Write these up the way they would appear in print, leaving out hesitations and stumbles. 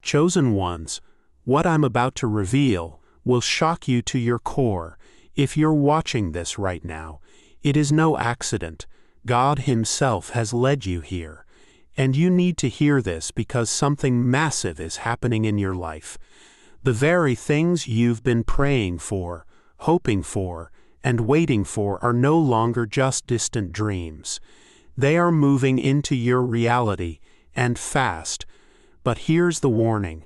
Chosen ones, what I'm about to reveal will shock you to your core. If you're watching this right now, it is no accident. God Himself has led you here. And you need to hear this because something massive is happening in your life. The very things you've been praying for, hoping for, and waiting for are no longer just distant dreams. They are moving into your reality, and fast. But here's the warning.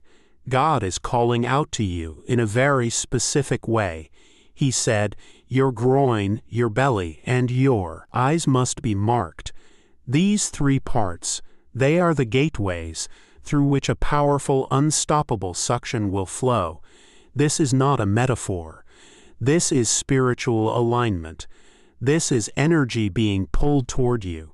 God is calling out to you in a very specific way. He said, your groin, your belly, and your eyes must be marked. These three parts, they are the gateways through which a powerful, unstoppable suction will flow. This is not a metaphor. This is spiritual alignment. This is energy being pulled toward you.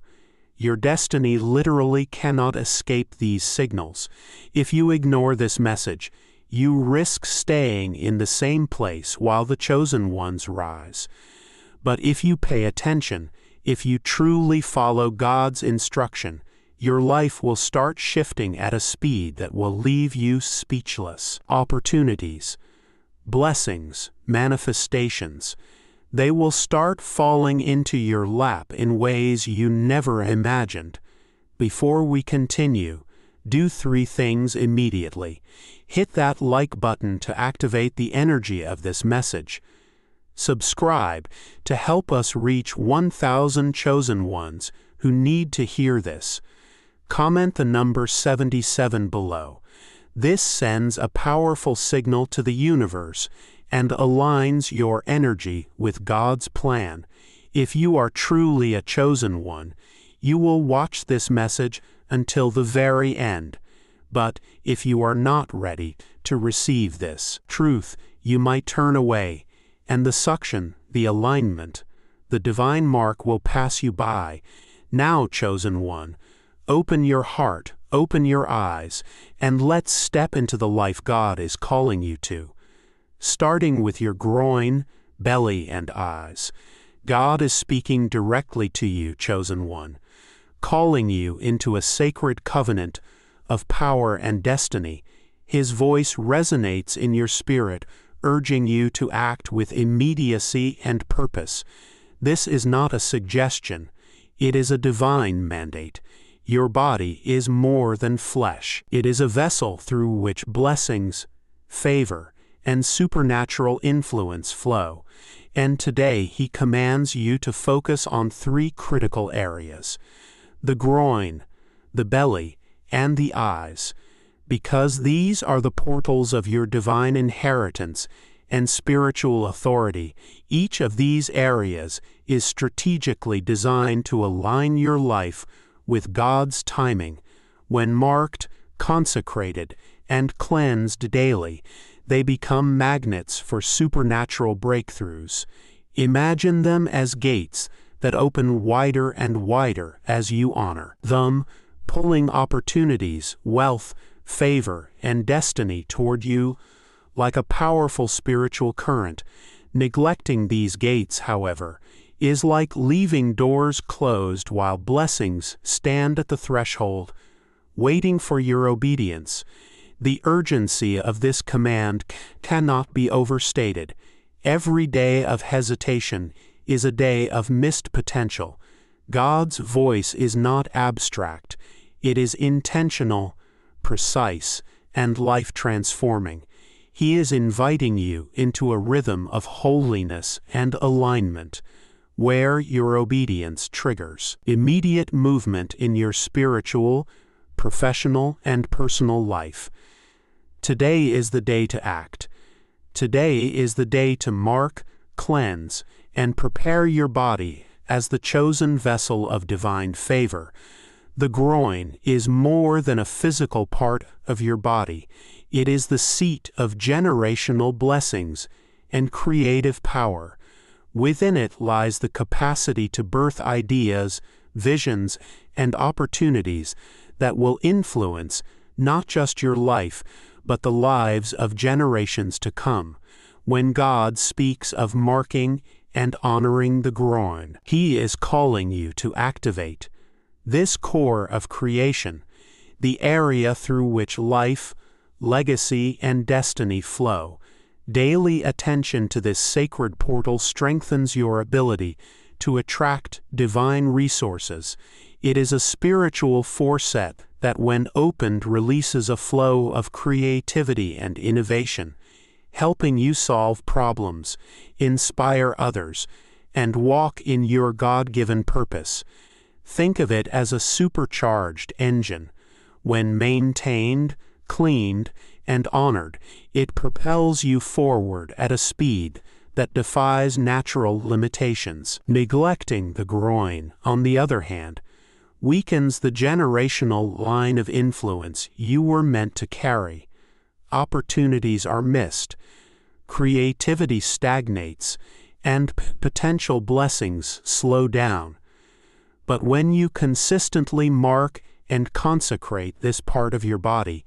Your destiny literally cannot escape these signals. If you ignore this message, you risk staying in the same place while the chosen ones rise. But if you pay attention, if you truly follow God's instruction, your life will start shifting at a speed that will leave you speechless. Opportunities, blessings, manifestations, they will start falling into your lap in ways you never imagined. Before we continue, do three things immediately. Hit that like button to activate the energy of this message. Subscribe to help us reach 1,000 chosen ones who need to hear this. Comment the number 77 below. This sends a powerful signal to the universe and aligns your energy with God's plan. If you are truly a chosen one, you will watch this message until the very end. But if you are not ready to receive this truth, you might turn away, and the suction, the alignment, the divine mark will pass you by. Now, chosen one, open your heart, open your eyes, and let's step into the life God is calling you to. Starting with your groin, belly, and eyes, God is speaking directly to you, chosen one, calling you into a sacred covenant of power and destiny. His voice resonates in your spirit, urging you to act with immediacy and purpose. This is not a suggestion. It is a divine mandate. Your body is more than flesh. It is a vessel through which blessings, favor, and supernatural influence flow. And today He commands you to focus on three critical areas: the groin, the belly, and the eyes, because these are the portals of your divine inheritance and spiritual authority. Each of these areas is strategically designed to align your life with God's timing. When marked, consecrated, and cleansed daily, they become magnets for supernatural breakthroughs. Imagine them as gates that open wider and wider as you honor them, pulling opportunities, wealth, favor, and destiny toward you like a powerful spiritual current. Neglecting these gates, however, is like leaving doors closed while blessings stand at the threshold, waiting for your obedience. The urgency of this command cannot be overstated. Every day of hesitation is a day of missed potential. God's voice is not abstract. It is intentional, precise, and life-transforming. He is inviting you into a rhythm of holiness and alignment, where your obedience triggers immediate movement in your spiritual, professional, and personal life. Today is the day to act. Today is the day to mark, cleanse, and prepare your body as the chosen vessel of divine favor. The groin is more than a physical part of your body. It is the seat of generational blessings and creative power. Within it lies the capacity to birth ideas, visions, and opportunities that will influence not just your life, but the lives of generations to come. When God speaks of marking and honoring the groin, He is calling you to activate this core of creation, the area through which life, legacy, and destiny flow. Daily attention to this sacred portal strengthens your ability to attract divine resources. It is a spiritual forceset that, when opened, releases a flow of creativity and innovation, helping you solve problems, inspire others, and walk in your God-given purpose. Think of it as a supercharged engine. When maintained, cleaned, and honored, it propels you forward at a speed that defies natural limitations. Neglecting the groin, on the other hand, weakens the generational line of influence you were meant to carry. Opportunities are missed, creativity stagnates, and potential blessings slow down. But when you consistently mark and consecrate this part of your body,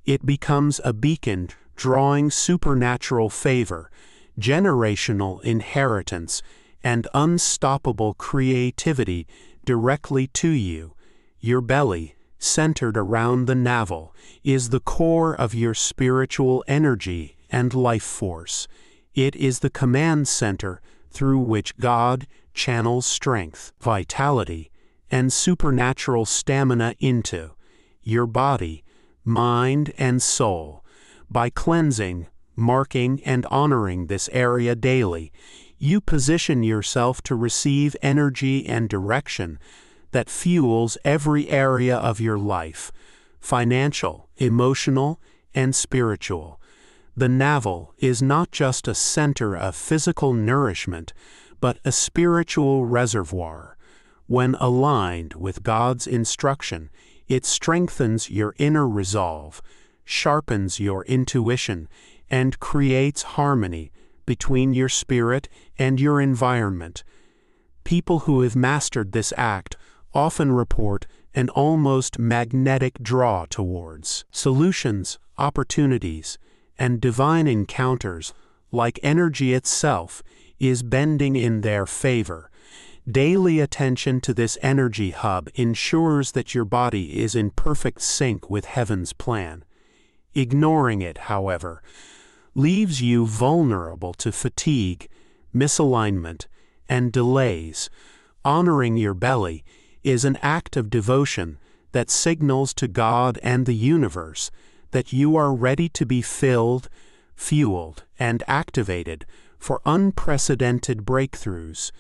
it becomes a beacon drawing supernatural favor, generational inheritance, and unstoppable creativity directly to you. Your belly, centered around the navel, is the core of your spiritual energy and life force. It is the command center through which God channels strength, vitality, and supernatural stamina into your body, mind, and soul. By cleansing, marking, and honoring this area daily, you position yourself to receive energy and direction that fuels every area of your life: financial, emotional, and spiritual. The navel is not just a center of physical nourishment, but a spiritual reservoir. When aligned with God's instruction, it strengthens your inner resolve, sharpens your intuition, and creates harmony between your spirit and your environment. People who have mastered this act often report an almost magnetic draw towards solutions, opportunities, and divine encounters, like energy itself is bending in their favor. Daily attention to this energy hub ensures that your body is in perfect sync with heaven's plan. Ignoring it, however, leaves you vulnerable to fatigue, misalignment, and delays. Honoring your belly is an act of devotion that signals to God and the universe that you are ready to be filled, fueled, and activated for unprecedented breakthroughs.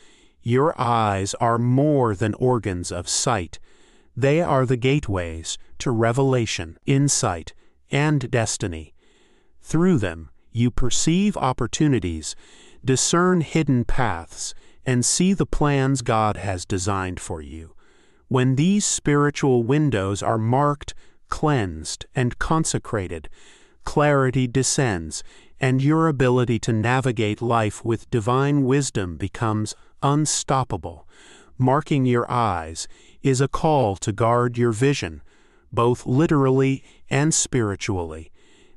Your eyes are more than organs of sight. They are the gateways to revelation, insight, and destiny. Through them, you perceive opportunities, discern hidden paths, and see the plans God has designed for you. When these spiritual windows are marked, cleansed, and consecrated, clarity descends, and your ability to navigate life with divine wisdom becomes unstoppable. Marking your eyes is a call to guard your vision, both literally and spiritually.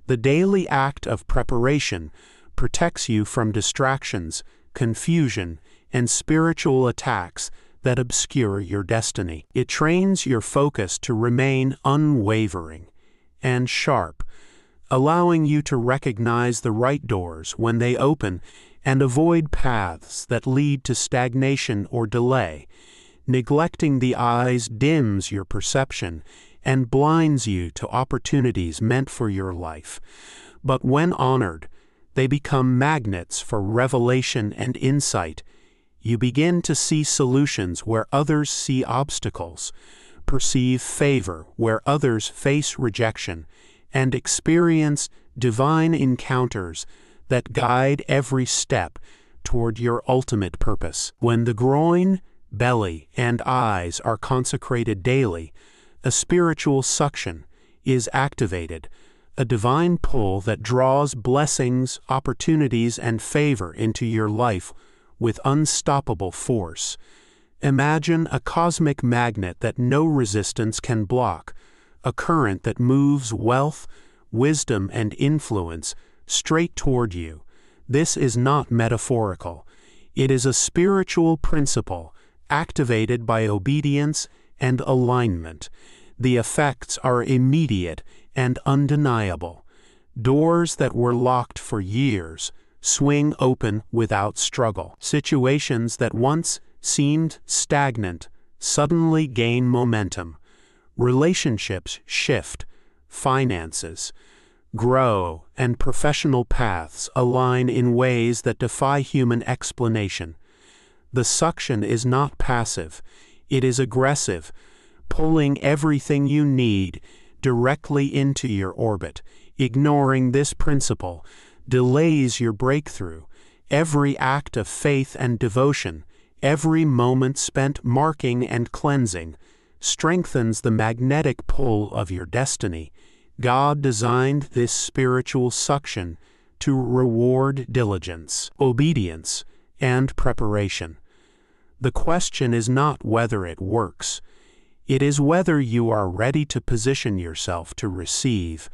The daily act of preparation protects you from distractions, confusion, and spiritual attacks that obscure your destiny. It trains your focus to remain unwavering and sharp, allowing you to recognize the right doors when they open and avoid paths that lead to stagnation or delay. Neglecting the eyes dims your perception and blinds you to opportunities meant for your life. But when honored, they become magnets for revelation and insight. You begin to see solutions where others see obstacles, perceive favor where others face rejection, and experience divine encounters that guide every step toward your ultimate purpose. When the groin, belly, and eyes are consecrated daily, a spiritual suction is activated, a divine pull that draws blessings, opportunities, and favor into your life with unstoppable force. Imagine a cosmic magnet that no resistance can block, a current that moves wealth, wisdom, and influence straight toward you. This is not metaphorical. It is a spiritual principle activated by obedience and alignment. The effects are immediate and undeniable. Doors that were locked for years swing open without struggle. Situations that once seemed stagnant suddenly gain momentum. Relationships shift, finances grow, and professional paths align in ways that defy human explanation. The suction is not passive, it is aggressive, pulling everything you need directly into your orbit. Ignoring this principle delays your breakthrough. Every act of faith and devotion, every moment spent marking and cleansing, strengthens the magnetic pull of your destiny. God designed this spiritual suction to reward diligence, obedience, and preparation. The question is not whether it works. It is whether you are ready to position yourself to receive.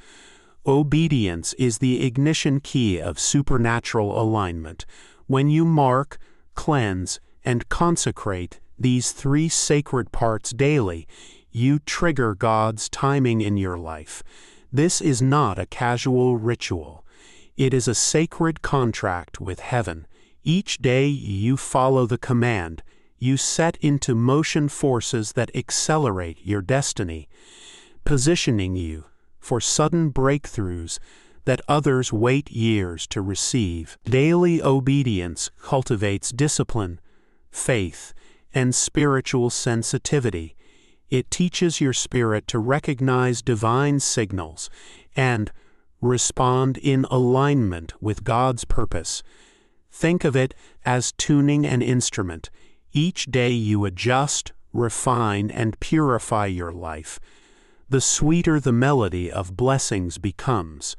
Obedience is the ignition key of supernatural alignment. When you mark, cleanse, and consecrate these three sacred parts daily, you trigger God's timing in your life. This is not a casual ritual. It is a sacred contract with heaven. Each day you follow the command, you set into motion forces that accelerate your destiny, positioning you for sudden breakthroughs that others wait years to receive. Daily obedience cultivates discipline, faith, and spiritual sensitivity. It teaches your spirit to recognize divine signals and respond in alignment with God's purpose. Think of it as tuning an instrument. Each day you adjust, refine, and purify your life. The sweeter the melody of blessings becomes.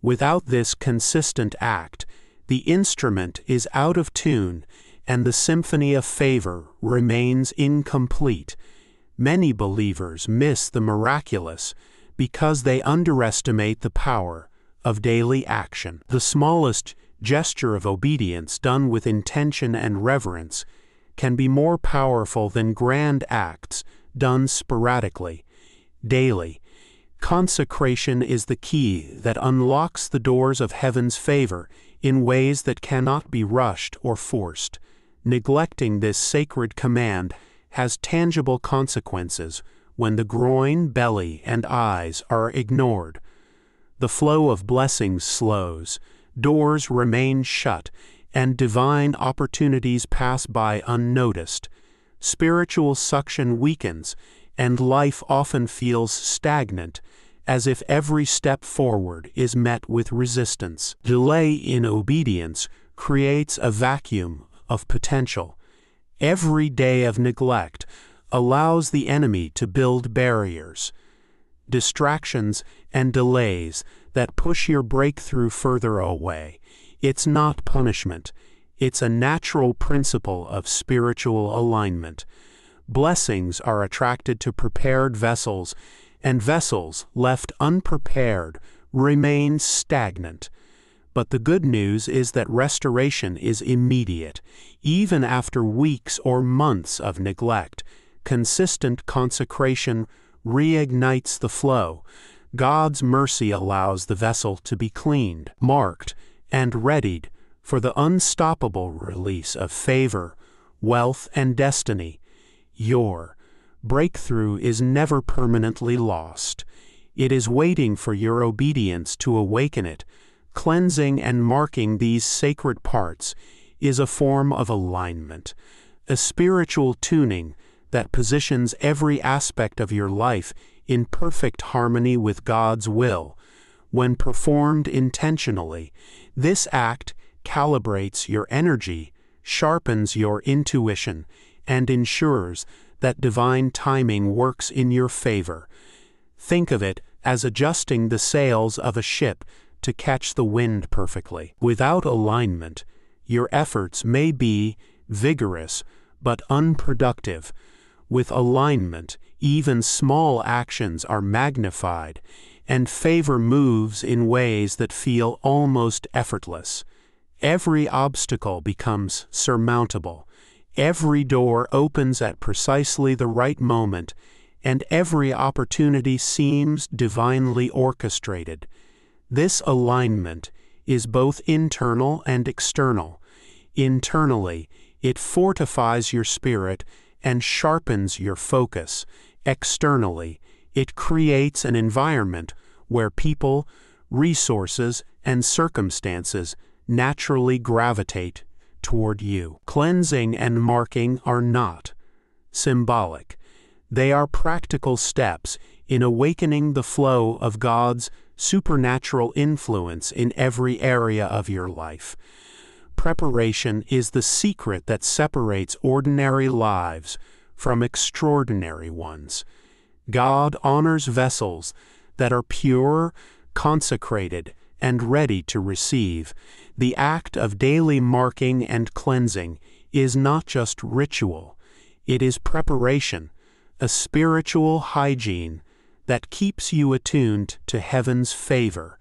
Without this consistent act, the instrument is out of tune, and the symphony of favor remains incomplete. Many believers miss the miraculous because they underestimate the power of daily action. The smallest gesture of obedience done with intention and reverence can be more powerful than grand acts done sporadically. Daily, consecration is the key that unlocks the doors of heaven's favor in ways that cannot be rushed or forced. Neglecting this sacred command has tangible consequences when the groin, belly, and eyes are ignored. The flow of blessings slows, doors remain shut, and divine opportunities pass by unnoticed. Spiritual suction weakens, and life often feels stagnant, as if every step forward is met with resistance. Delay in obedience creates a vacuum of potential. Every day of neglect allows the enemy to build barriers, distractions, and delays that push your breakthrough further away. It's not punishment. It's a natural principle of spiritual alignment. Blessings are attracted to prepared vessels, and vessels left unprepared remain stagnant. But the good news is that restoration is immediate. Even after weeks or months of neglect, consistent consecration reignites the flow. God's mercy allows the vessel to be cleaned, marked, and readied for the unstoppable release of favor, wealth, and destiny. Your breakthrough is never permanently lost. It is waiting for your obedience to awaken it. Cleansing and marking these sacred parts is a form of alignment, a spiritual tuning that positions every aspect of your life in perfect harmony with God's will. When performed intentionally, this act calibrates your energy, sharpens your intuition, and ensures that divine timing works in your favor. Think of it as adjusting the sails of a ship to catch the wind perfectly. Without alignment, your efforts may be vigorous but unproductive. With alignment, even small actions are magnified, and favor moves in ways that feel almost effortless. Every obstacle becomes surmountable. Every door opens at precisely the right moment, and every opportunity seems divinely orchestrated. This alignment is both internal and external. Internally, it fortifies your spirit and sharpens your focus. Externally, it creates an environment where people, resources, and circumstances naturally gravitate toward you. Cleansing and marking are not symbolic. They are practical steps in awakening the flow of God's supernatural influence in every area of your life. Preparation is the secret that separates ordinary lives from extraordinary ones. God honors vessels that are pure, consecrated, and ready to receive. The act of daily marking and cleansing is not just ritual, it is preparation, a spiritual hygiene that keeps you attuned to heaven's favor.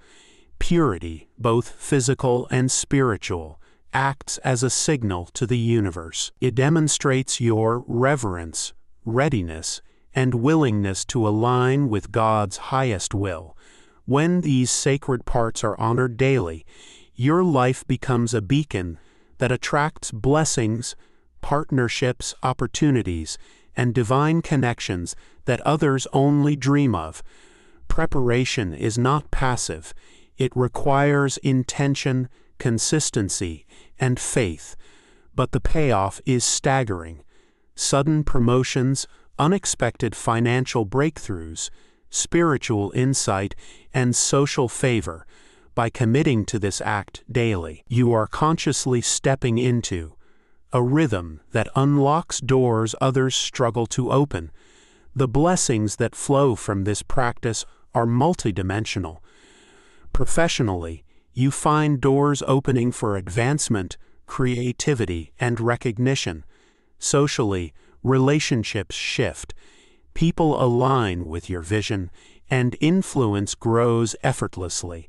Purity, both physical and spiritual, acts as a signal to the universe. It demonstrates your reverence, readiness, and willingness to align with God's highest will. When these sacred parts are honored daily, your life becomes a beacon that attracts blessings, partnerships, opportunities, and divine connections that others only dream of. Preparation is not passive. It requires intention, consistency, and faith. But the payoff is staggering. Sudden promotions, unexpected financial breakthroughs, spiritual insight, and social favor. By committing to this act daily, you are consciously stepping into a rhythm that unlocks doors others struggle to open. The blessings that flow from this practice are multidimensional. Professionally, you find doors opening for advancement, creativity, and recognition. Socially, relationships shift. People align with your vision, and influence grows effortlessly.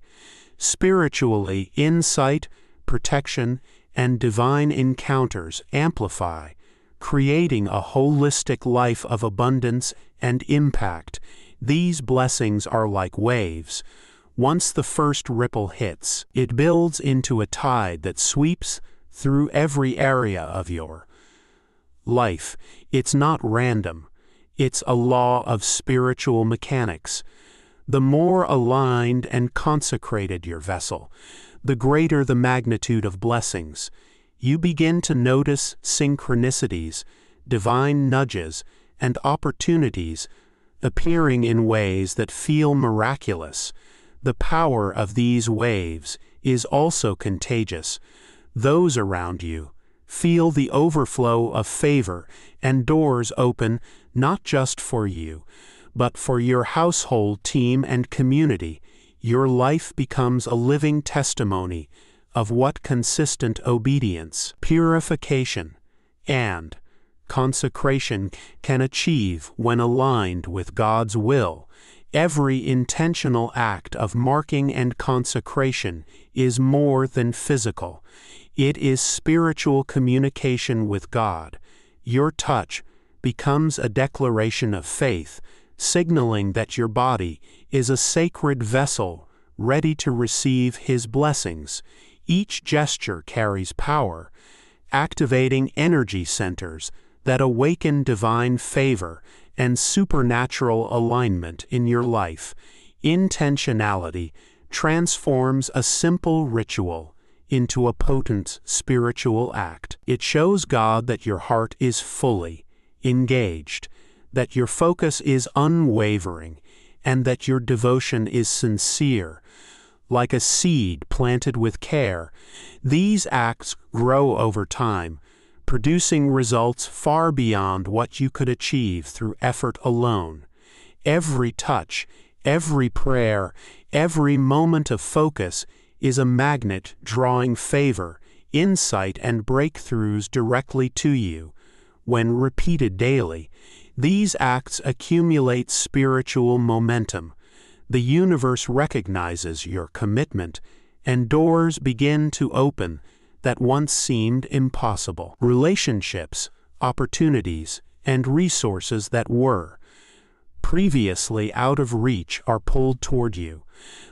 Spiritually, insight, protection, and divine encounters amplify, creating a holistic life of abundance and impact. These blessings are like waves. Once the first ripple hits, it builds into a tide that sweeps through every area of your life. It's not random. It's a law of spiritual mechanics. The more aligned and consecrated your vessel, the greater the magnitude of blessings. You begin to notice synchronicities, divine nudges, and opportunities appearing in ways that feel miraculous. The power of these waves is also contagious. Those around you feel the overflow of favor, and doors open not just for you, but for your household, team, and community. Your life becomes a living testimony of what consistent obedience, purification, and consecration can achieve when aligned with God's will. Every intentional act of marking and consecration is more than physical. It is spiritual communication with God. Your touch becomes a declaration of faith, signaling that your body is a sacred vessel ready to receive His blessings. Each gesture carries power, activating energy centers that awaken divine favor and supernatural alignment in your life. Intentionality transforms a simple ritual into a potent spiritual act. It shows God that your heart is fully engaged, that your focus is unwavering, and that your devotion is sincere. Like a seed planted with care, these acts grow over time, producing results far beyond what you could achieve through effort alone. Every touch, every prayer, every moment of focus is a magnet drawing favor, insight, and breakthroughs directly to you. When repeated daily, these acts accumulate spiritual momentum. The universe recognizes your commitment, and doors begin to open that once seemed impossible. Relationships, opportunities, and resources that were previously out of reach are pulled toward you.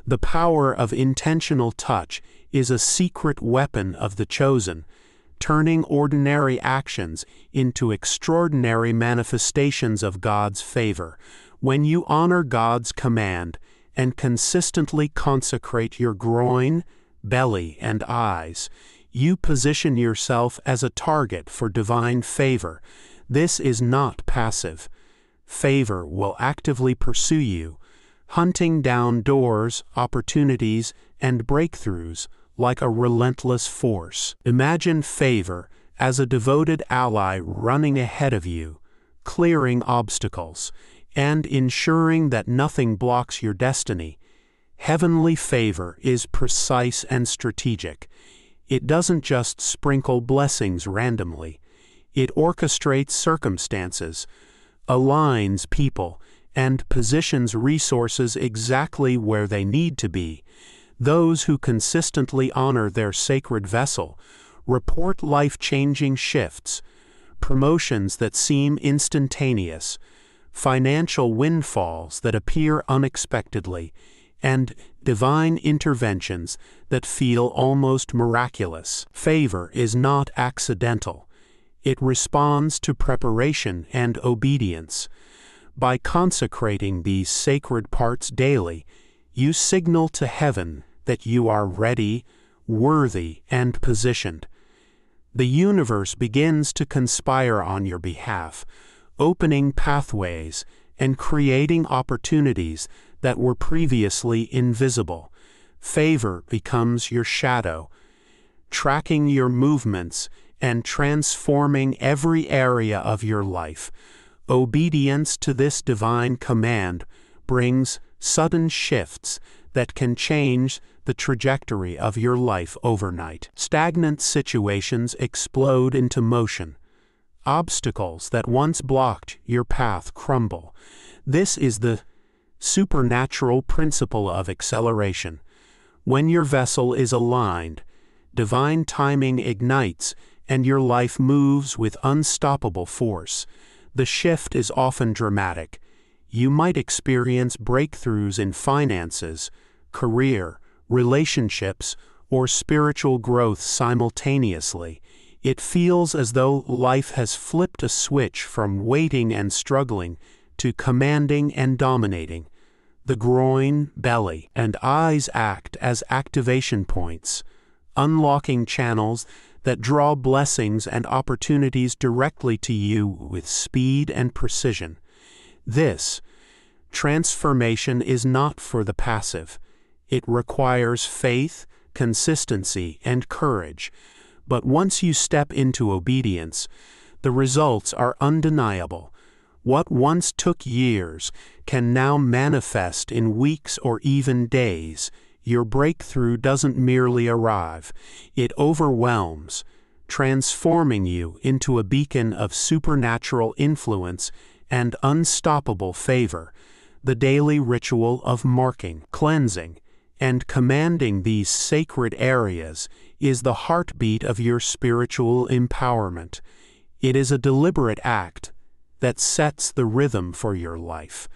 The power of intentional touch is a secret weapon of the chosen, turning ordinary actions into extraordinary manifestations of God's favor. When you honor God's command and consistently consecrate your groin, belly, and eyes, you position yourself as a target for divine favor. This is not passive. Favor will actively pursue you, hunting down doors, opportunities, and breakthroughs like a relentless force. Imagine favor as a devoted ally running ahead of you, clearing obstacles, and ensuring that nothing blocks your destiny. Heavenly favor is precise and strategic. It doesn't just sprinkle blessings randomly. It orchestrates circumstances, aligns people, and positions resources exactly where they need to be. Those who consistently honor their sacred vessel report life-changing shifts, promotions that seem instantaneous, financial windfalls that appear unexpectedly, and divine interventions that feel almost miraculous. Favor is not accidental. It responds to preparation and obedience. By consecrating these sacred parts daily, you signal to heaven that you are ready, worthy, and positioned. The universe begins to conspire on your behalf, opening pathways and creating opportunities that were previously invisible. Favor becomes your shadow, tracking your movements and transforming every area of your life. Obedience to this divine command brings sudden shifts that can change the trajectory of your life overnight. Stagnant situations explode into motion. Obstacles that once blocked your path crumble. This is the supernatural principle of acceleration. When your vessel is aligned, divine timing ignites and your life moves with unstoppable force. The shift is often dramatic. You might experience breakthroughs in finances, career, relationships, or spiritual growth simultaneously. It feels as though life has flipped a switch from waiting and struggling to commanding and dominating. The groin, belly, and eyes act as activation points, unlocking channels that draw blessings and opportunities directly to you with speed and precision. This transformation is not for the passive. It requires faith, consistency, and courage. But once you step into obedience, the results are undeniable. What once took years can now manifest in weeks or even days. Your breakthrough doesn't merely arrive, it overwhelms, transforming you into a beacon of supernatural influence and unstoppable favor. The daily ritual of marking, cleansing, and commanding these sacred areas is the heartbeat of your spiritual empowerment. It is a deliberate act that sets the rhythm for your life,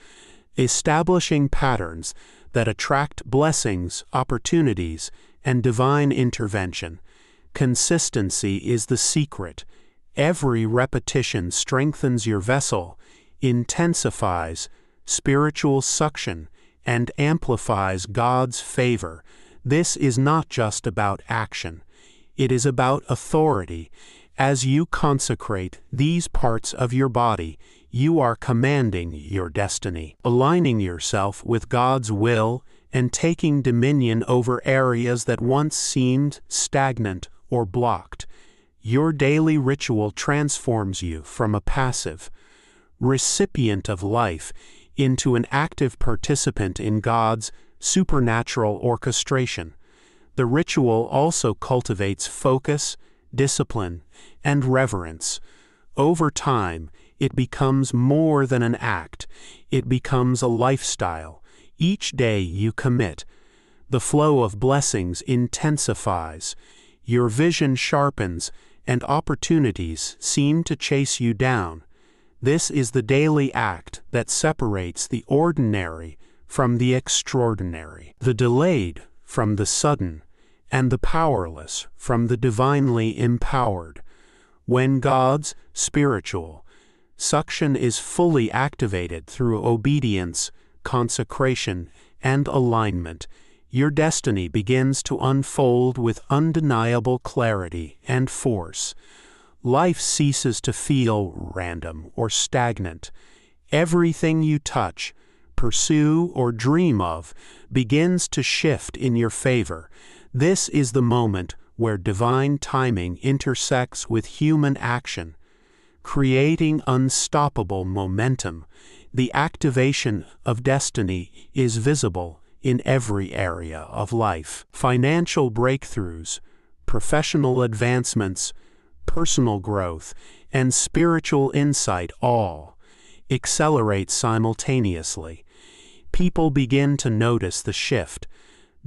establishing patterns that attract blessings, opportunities, and divine intervention. Consistency is the secret. Every repetition strengthens your vessel, intensifies spiritual suction, and amplifies God's favor. This is not just about action. It is about authority. As you consecrate these parts of your body, you are commanding your destiny, aligning yourself with God's will, and taking dominion over areas that once seemed stagnant or blocked. Your daily ritual transforms you from a passive recipient of life into an active participant in God's supernatural orchestration. The ritual also cultivates focus, discipline, and reverence. Over time, it becomes more than an act. It becomes a lifestyle. Each day you commit, the flow of blessings intensifies. Your vision sharpens, and opportunities seem to chase you down. This is the daily act that separates the ordinary from the extraordinary, the delayed from the sudden, and the powerless from the divinely empowered. When God's spiritual suction is fully activated through obedience, consecration, and alignment, your destiny begins to unfold with undeniable clarity and force. Life ceases to feel random or stagnant. Everything you touch, pursue, or dream of begins to shift in your favor. This is the moment where divine timing intersects with human action, creating unstoppable momentum. The activation of destiny is visible in every area of life. Financial breakthroughs, professional advancements, personal growth, and spiritual insight all accelerate simultaneously. People begin to notice the shift.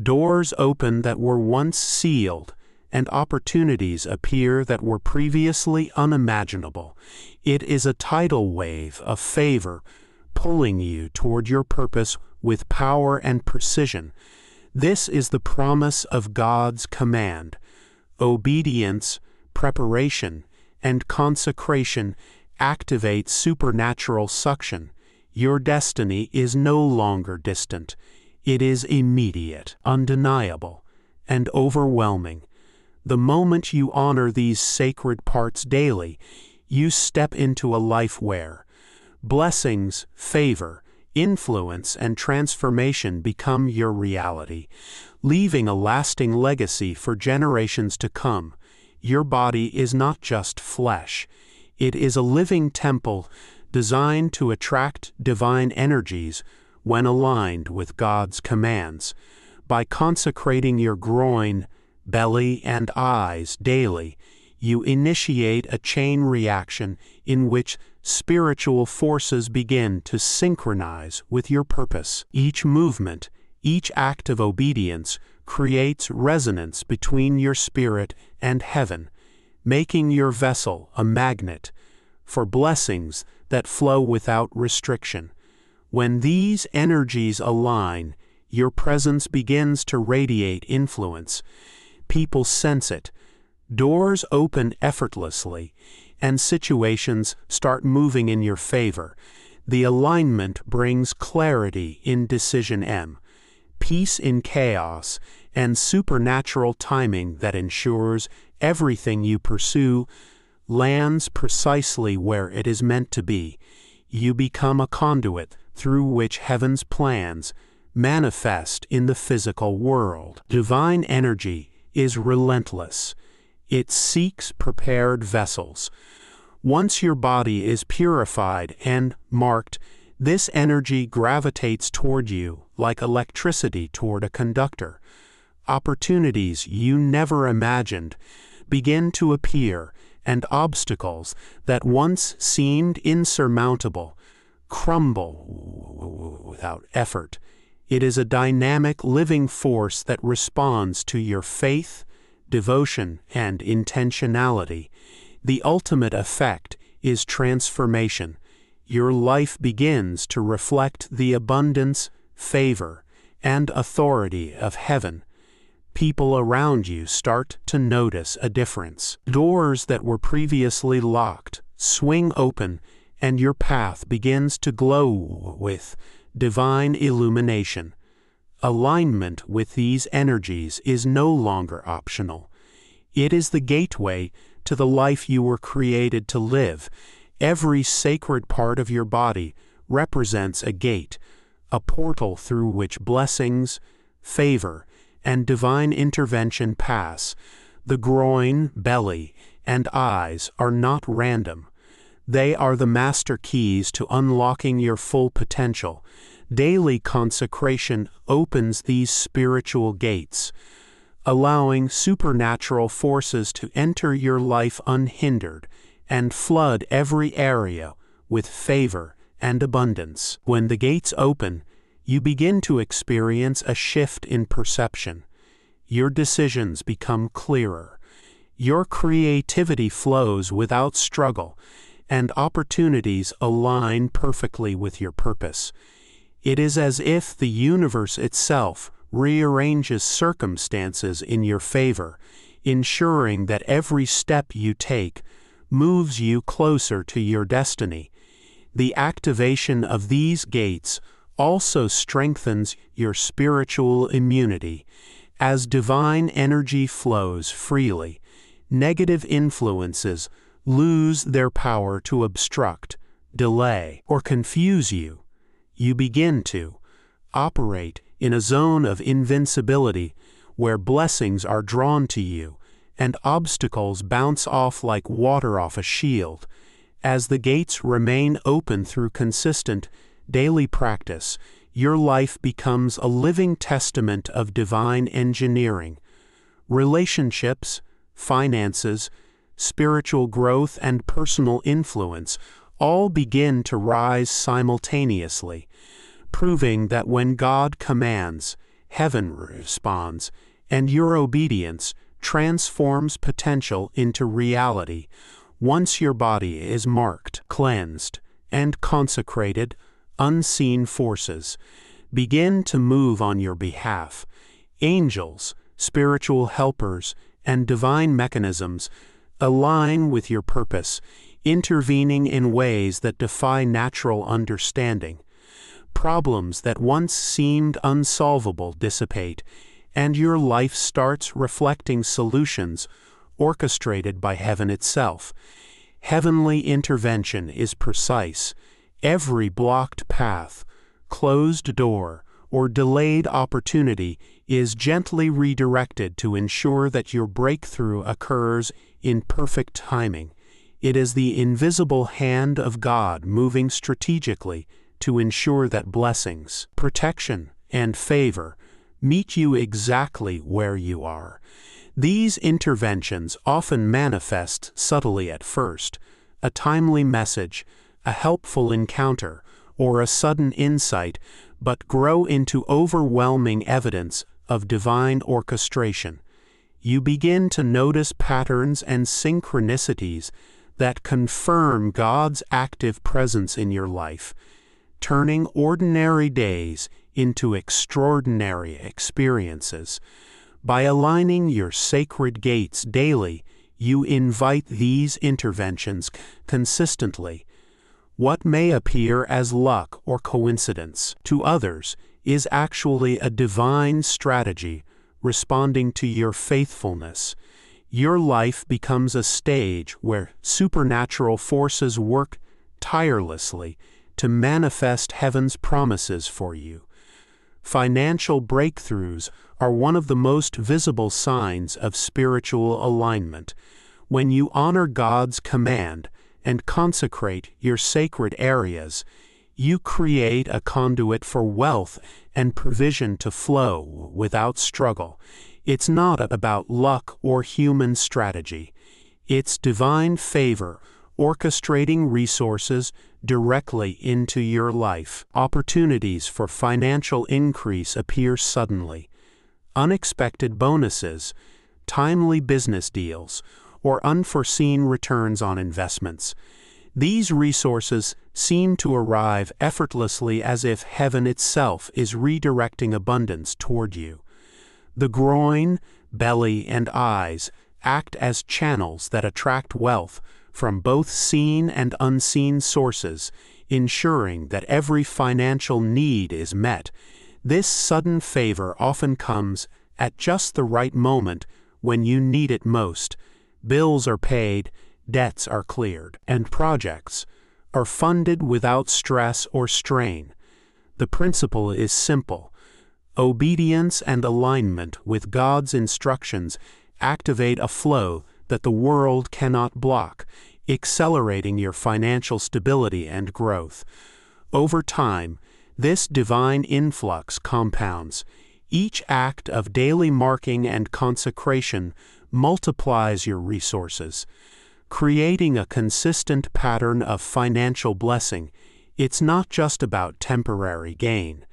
Doors open that were once sealed, and opportunities appear that were previously unimaginable. It is a tidal wave of favor, pulling you toward your purpose with power and precision. This is the promise of God's command. Obedience, preparation, and consecration activate supernatural suction. Your destiny is no longer distant. It is immediate, undeniable, and overwhelming. The moment you honor these sacred parts daily, you step into a life where blessings, favor, influence, and transformation become your reality, leaving a lasting legacy for generations to come. Your body is not just flesh. It is a living temple designed to attract divine energies when aligned with God's commands. By consecrating your groin, belly, and eyes daily, you initiate a chain reaction in which spiritual forces begin to synchronize with your purpose. Each movement, each act of obedience creates resonance between your spirit and heaven, making your vessel a magnet for blessings that flow without restriction. When these energies align, your presence begins to radiate influence. People sense it. Doors open effortlessly, and situations start moving in your favor. The alignment brings clarity in decision, peace in chaos, and supernatural timing that ensures everything you pursue lands precisely where it is meant to be. You become a conduit through which heaven's plans manifest in the physical world. Divine energy is relentless. It seeks prepared vessels. Once your body is purified and marked, this energy gravitates toward you like electricity toward a conductor. Opportunities you never imagined begin to appear, and obstacles that once seemed insurmountable crumble without effort. It is a dynamic, living force that responds to your faith, devotion, and intentionality. The ultimate effect is transformation. Your life begins to reflect the abundance, favor, and authority of heaven. People around you start to notice a difference. Doors that were previously locked swing open, and your path begins to glow with divine illumination. Alignment with these energies is no longer optional. It is the gateway to the life you were created to live. Every sacred part of your body represents a gate, a portal through which blessings, favor, and divine intervention pass. The groin, belly, and eyes are not random. They are the master keys to unlocking your full potential. Daily consecration opens these spiritual gates, allowing supernatural forces to enter your life unhindered and flood every area with favor and abundance. When the gates open, you begin to experience a shift in perception. Your decisions become clearer. Your creativity flows without struggle, and opportunities align perfectly with your purpose. It is as if the universe itself rearranges circumstances in your favor, ensuring that every step you take moves you closer to your destiny. The activation of these gates also strengthens your spiritual immunity. As divine energy flows freely, negative influences lose their power to obstruct, delay, or confuse you. You begin to operate in a zone of invincibility where blessings are drawn to you and obstacles bounce off like water off a shield. As the gates remain open through consistent, daily practice, your life becomes a living testament of divine engineering. Relationships, finances, spiritual growth, and personal influence all begin to rise simultaneously, proving that when God commands, heaven responds, and your obedience transforms potential into reality. Once your body is marked, cleansed, and consecrated, unseen forces begin to move on your behalf. Angels, spiritual helpers, and divine mechanisms align with your purpose, intervening in ways that defy natural understanding. Problems that once seemed unsolvable dissipate, and your life starts reflecting solutions orchestrated by heaven itself. Heavenly intervention is precise. Every blocked path, closed door, or delayed opportunity is gently redirected to ensure that your breakthrough occurs in perfect timing. It is the invisible hand of God moving strategically to ensure that blessings, protection, and favor meet you exactly where you are. These interventions often manifest subtly at first: a timely message, a helpful encounter, or a sudden insight, but grow into overwhelming evidence of divine orchestration. You begin to notice patterns and synchronicities that confirm God's active presence in your life, turning ordinary days into extraordinary experiences. By aligning your sacred gates daily, you invite these interventions consistently. What may appear as luck or coincidence to others is actually a divine strategy responding to your faithfulness. Your life becomes a stage where supernatural forces work tirelessly to manifest heaven's promises for you. Financial breakthroughs are one of the most visible signs of spiritual alignment. When you honor God's command and consecrate your sacred areas, you create a conduit for wealth and provision to flow without struggle. It's not about luck or human strategy. It's divine favor orchestrating resources directly into your life. Opportunities for financial increase appear suddenly. Unexpected bonuses, timely business deals, or unforeseen returns on investments. These resources seem to arrive effortlessly, as if heaven itself is redirecting abundance toward you. The groin, belly, and eyes act as channels that attract wealth from both seen and unseen sources, ensuring that every financial need is met. This sudden favor often comes at just the right moment when you need it most. Bills are paid, debts are cleared, and projects are funded without stress or strain. The principle is simple. Obedience and alignment with God's instructions activate a flow that the world cannot block, accelerating your financial stability and growth. Over time, this divine influx compounds. Each act of daily marking and consecration multiplies your resources, creating a consistent pattern of financial blessing. It's not just about temporary gain.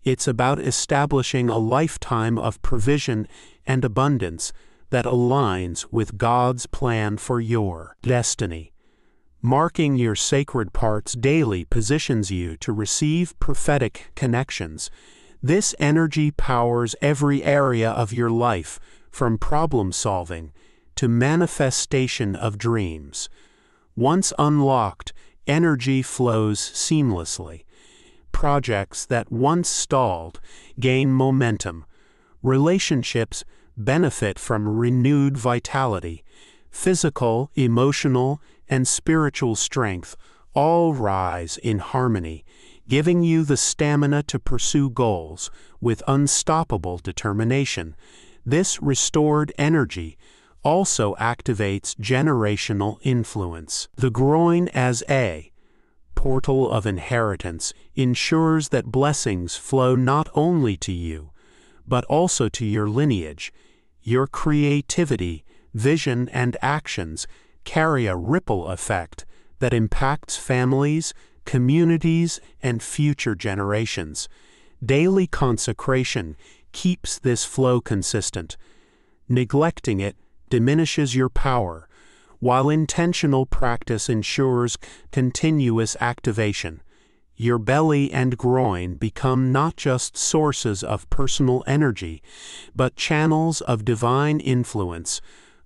It's about establishing a lifetime of provision and abundance that aligns with God's plan for your destiny. Marking your sacred parts daily positions you to receive prophetic connections. This energy powers every area of your life, from problem solving to manifestation of dreams. Once unlocked, energy flows seamlessly. Projects that once stalled gain momentum. Relationships benefit from renewed vitality. Physical, emotional, and spiritual strength all rise in harmony, giving you the stamina to pursue goals with unstoppable determination. This restored energy also activates generational influence. The groin as a portal of inheritance ensures that blessings flow not only to you, but also to your lineage. Your creativity, vision, and actions carry a ripple effect that impacts families, communities, and future generations. Daily consecration keeps this flow consistent. Neglecting it diminishes your power, while intentional practice ensures continuous activation. Your belly and groin become not just sources of personal energy, but channels of divine influence,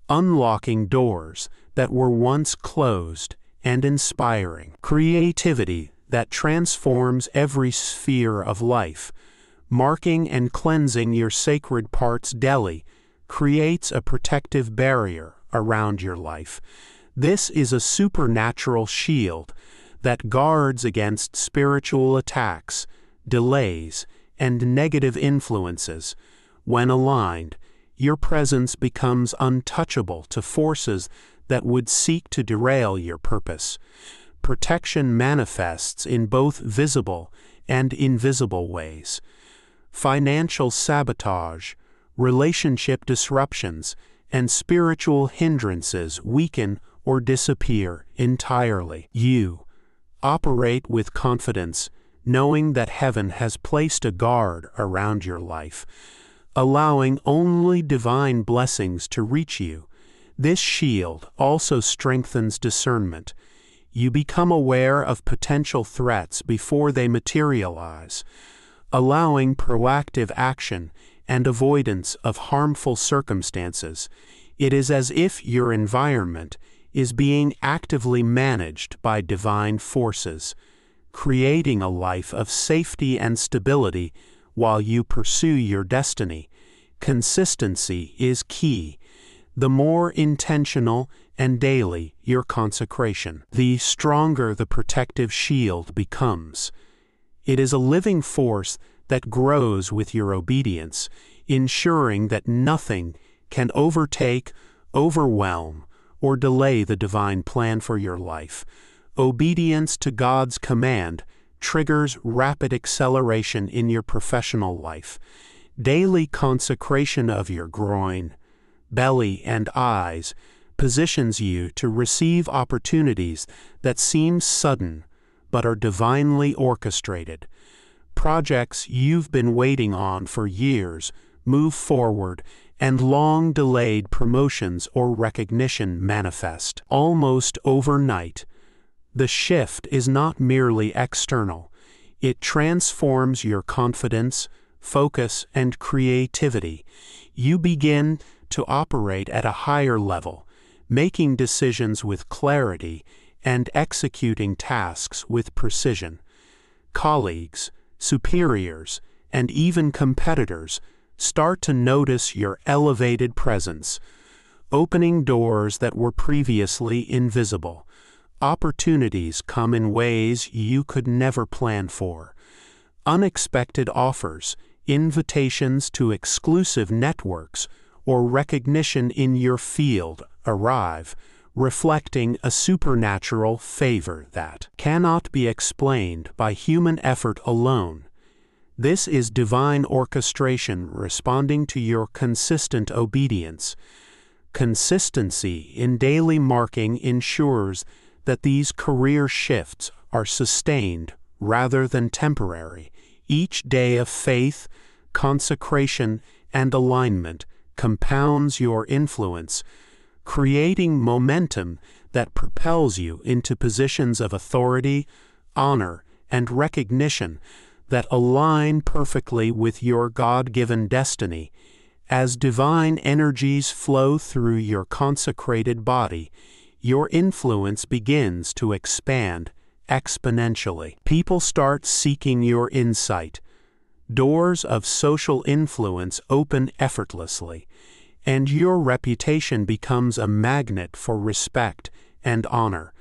unlocking doors that were once closed and inspiring creativity that transforms every sphere of life. Marking and cleansing your sacred parts daily creates a protective barrier around your life. This is a supernatural shield that guards against spiritual attacks, delays, and negative influences. When aligned, your presence becomes untouchable to forces that would seek to derail your purpose. Protection manifests in both visible and invisible ways. Financial sabotage, relationship disruptions, and spiritual hindrances weaken or disappear entirely. You operate with confidence, knowing that heaven has placed a guard around your life, allowing only divine blessings to reach you. This shield also strengthens discernment. You become aware of potential threats before they materialize, allowing proactive action and avoidance of harmful circumstances. It is as if your environment is being actively managed by divine forces, creating a life of safety and stability while you pursue your destiny. Consistency is key. The more intentional and daily your consecration, the stronger the protective shield becomes. It is a living force that grows with your obedience, ensuring that nothing can overtake, overwhelm, or delay the divine plan for your life. Obedience to God's command triggers rapid acceleration in your professional life. Daily consecration of your groin, belly, and eyes positions you to receive opportunities that seem sudden but are divinely orchestrated. Projects you've been waiting on for years move forward, and long-delayed promotions or recognition manifest almost overnight. The shift is not merely external. It transforms your confidence, focus, and creativity. You begin to operate at a higher level, making decisions with clarity and executing tasks with precision. Colleagues, superiors, and even competitors start to notice your elevated presence, opening doors that were previously invisible. Opportunities come in ways you could never plan for. Unexpected offers, invitations to exclusive networks, or recognition in your field arrive, reflecting a supernatural favor that cannot be explained by human effort alone. This is divine orchestration responding to your consistent obedience. Consistency in daily marking ensures that these career shifts are sustained rather than temporary. Each day of faith, consecration, and alignment compounds your influence, creating momentum that propels you into positions of authority, honor, and recognition that align perfectly with your God-given destiny. As divine energies flow through your consecrated body, your influence begins to expand exponentially. People start seeking your insight. Doors of social influence open effortlessly, and your reputation becomes a magnet for respect and honor.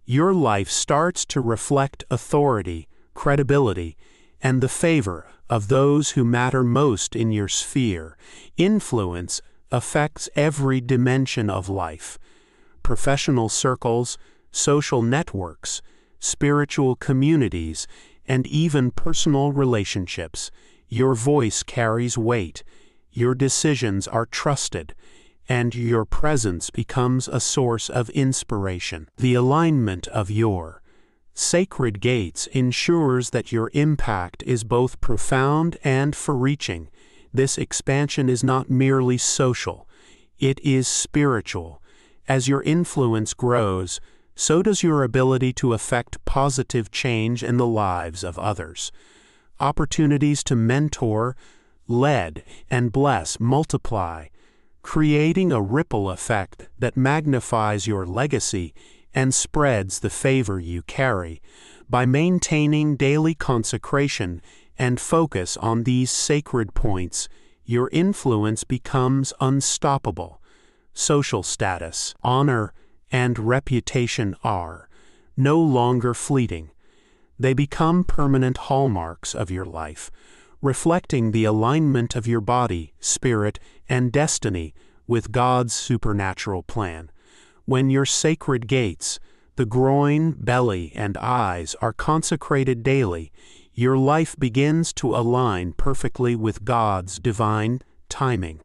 Your life starts to reflect authority, credibility, and the favor of those who matter most in your sphere. Influence affects every dimension of life: professional circles, social networks, spiritual communities, and even personal relationships. Your voice carries weight, your decisions are trusted, and your presence becomes a source of inspiration. The alignment of your sacred gates ensures that your impact is both profound and far-reaching. This expansion is not merely social, it is spiritual. As your influence grows, so does your ability to affect positive change in the lives of others. Opportunities to mentor, lead, and bless multiply, creating a ripple effect that magnifies your legacy and spreads the favor you carry. By maintaining daily consecration and focus on these sacred points, your influence becomes unstoppable. Social status, honor, and reputation are no longer fleeting. They become permanent hallmarks of your life, reflecting the alignment of your body, spirit, and destiny with God's supernatural plan. When your sacred gates, the groin, belly, and eyes, are consecrated daily, your life begins to align perfectly with God's divine timing.